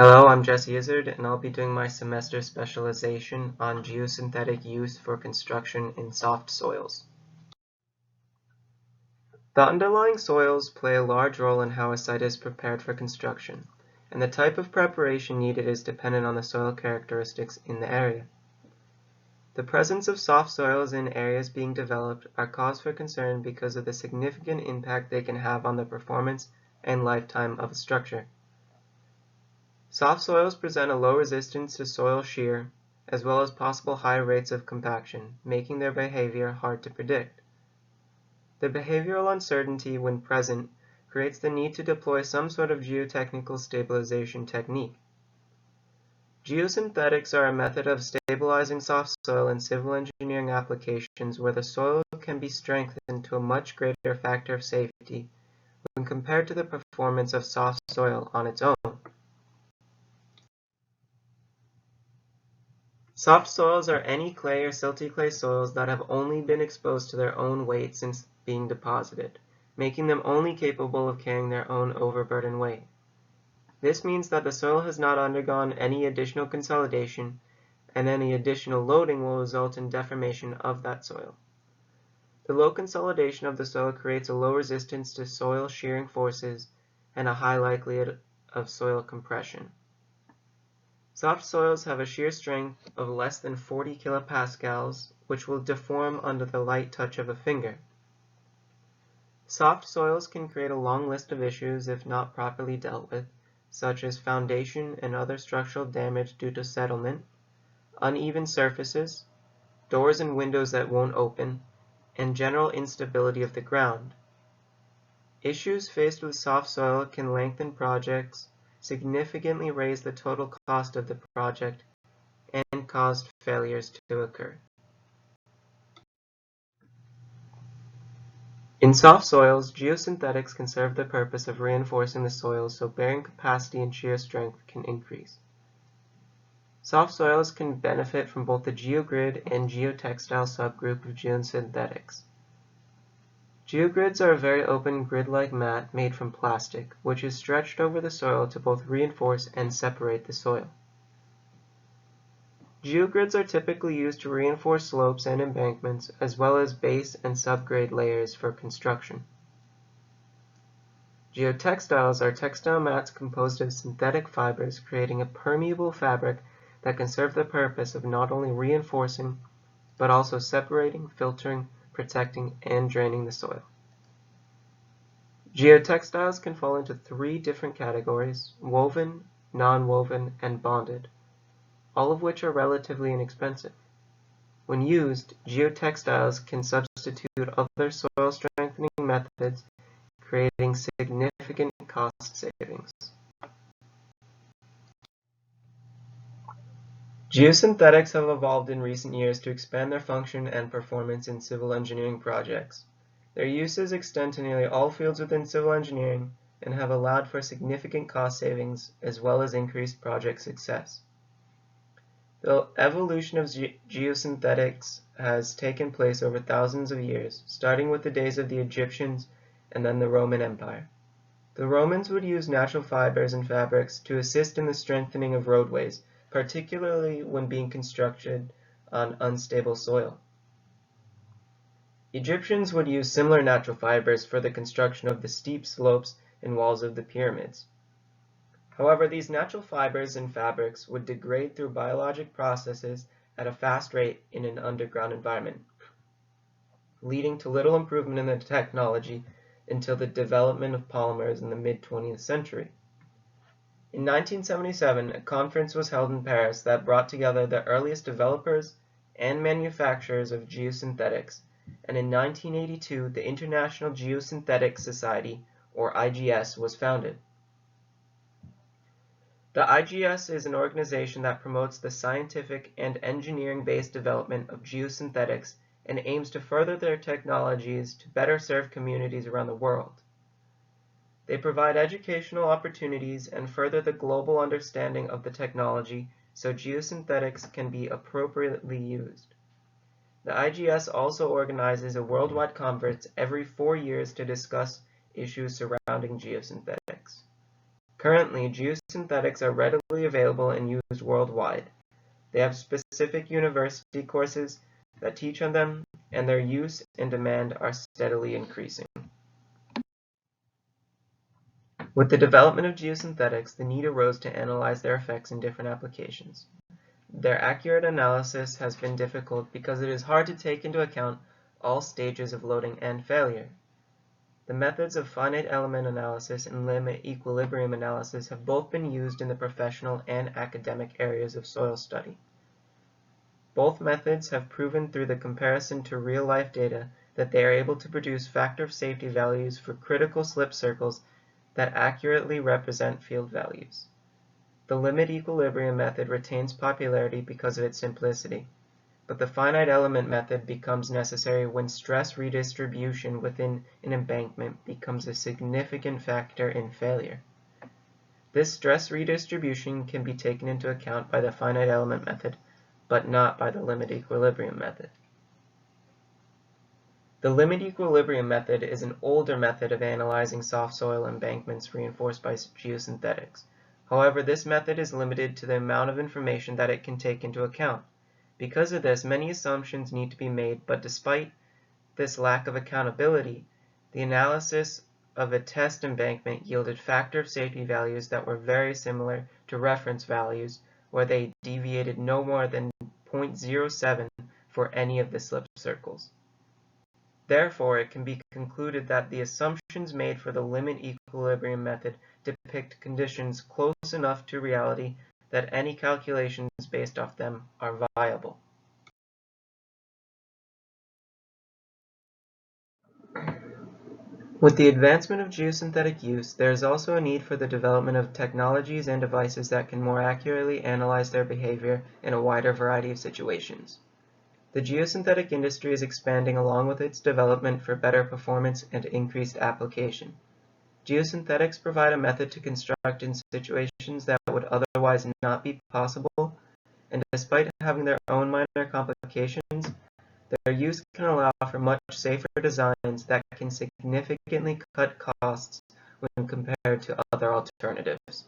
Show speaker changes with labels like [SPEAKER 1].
[SPEAKER 1] Hello, I'm Jesse Izzard, and I'll be doing my semester specialization on geosynthetic use for construction in soft soils. The underlying soils play a large role in how a site is prepared for construction, and the type of preparation needed is dependent on the soil characteristics in the area. The presence of soft soils in areas being developed are cause for concern because of the significant impact they can have on the performance and lifetime of a structure. Soft soils present a low resistance to soil shear, as well as possible high rates of compaction, making their behavior hard to predict. The behavioral uncertainty, when present, creates the need to deploy some sort of geotechnical stabilization technique. Geosynthetics are a method of stabilizing soft soil in civil engineering applications where the soil can be strengthened to a much greater factor of safety when compared to the performance of soft soil on its own. Soft soils are any clay or silty clay soils that have only been exposed to their own weight since being deposited, making them only capable of carrying their own overburden weight. This means that the soil has not undergone any additional consolidation, and any additional loading will result in deformation of that soil. The low consolidation of the soil creates a low resistance to soil shearing forces and a high likelihood of soil compression. Soft soils have a shear strength of less than 40 kilopascals, which will deform under the light touch of a finger. Soft soils can create a long list of issues if not properly dealt with, such as foundation and other structural damage due to settlement, uneven surfaces, doors and windows that won't open, and general instability of the ground. Issues faced with soft soil can lengthen projects, significantly raise the total cost of the project, and cause failures to occur. In soft soils, geosynthetics can serve the purpose of reinforcing the soil so bearing capacity and shear strength can increase. Soft soils can benefit from both the geogrid and geotextile subgroup of geosynthetics. Geogrids are a very open grid-like mat made from plastic, which is stretched over the soil to both reinforce and separate the soil. Geogrids are typically used to reinforce slopes and embankments, as well as base and subgrade layers for construction. Geotextiles are textile mats composed of synthetic fibers, creating a permeable fabric that can serve the purpose of not only reinforcing, but also separating, filtering, protecting, and draining the soil. Geotextiles can fall into three different categories: woven, non-woven, and bonded, all of which are relatively inexpensive. When used, geotextiles can substitute other soil strengthening methods, creating significant cost savings. Geosynthetics have evolved in recent years to expand their function and performance in civil engineering projects. Their uses extend to nearly all fields within civil engineering and have allowed for significant cost savings as well as increased project success. The evolution of geosynthetics has taken place over thousands of years, starting with the days of the Egyptians and then the Roman Empire. The Romans would use natural fibers and fabrics to assist in the strengthening of roadways, particularly when being constructed on unstable soil. Egyptians would use similar natural fibers for the construction of the steep slopes and walls of the pyramids. However, these natural fibers and fabrics would degrade through biologic processes at a fast rate in an underground environment, leading to little improvement in the technology until the development of polymers in the mid-20th century. In 1977, a conference was held in Paris that brought together the earliest developers and manufacturers of geosynthetics, and in 1982, the International Geosynthetic Society, or IGS, was founded. The IGS is an organization that promotes the scientific and engineering-based development of geosynthetics and aims to further their technologies to better serve communities around the world. They provide educational opportunities and further the global understanding of the technology so geosynthetics can be appropriately used. The IGS also organizes a worldwide conference every 4 years to discuss issues surrounding geosynthetics. Currently, geosynthetics are readily available and used worldwide. They have specific university courses that teach on them, and their use and demand are steadily increasing. With the development of geosynthetics, the need arose to analyze their effects in different applications. Their accurate analysis has been difficult because it is hard to take into account all stages of loading and failure. The methods of finite element analysis and limit equilibrium analysis have both been used in the professional and academic areas of soil study. Both methods have proven through the comparison to real-life data that they are able to produce factor of safety values for critical slip circles that accurately represent field values. The limit equilibrium method retains popularity because of its simplicity, but the finite element method becomes necessary when stress redistribution within an embankment becomes a significant factor in failure. This stress redistribution can be taken into account by the finite element method, but not by the limit equilibrium method. The limit equilibrium method is an older method of analyzing soft soil embankments reinforced by geosynthetics. However, this method is limited to the amount of information that it can take into account. Because of this, many assumptions need to be made, but despite this lack of accountability, the analysis of a test embankment yielded factor of safety values that were very similar to reference values, where they deviated no more than 0.07 for any of the slip circles. Therefore, it can be concluded that the assumptions made for the limit equilibrium method depict conditions close enough to reality that any calculations based off them are viable. With the advancement of geosynthetic use, there is also a need for the development of technologies and devices that can more accurately analyze their behavior in a wider variety of situations. The geosynthetic industry is expanding along with its development for better performance and increased application. Geosynthetics provide a method to construct in situations that would otherwise not be possible, and despite having their own minor complications, their use can allow for much safer designs that can significantly cut costs when compared to other alternatives.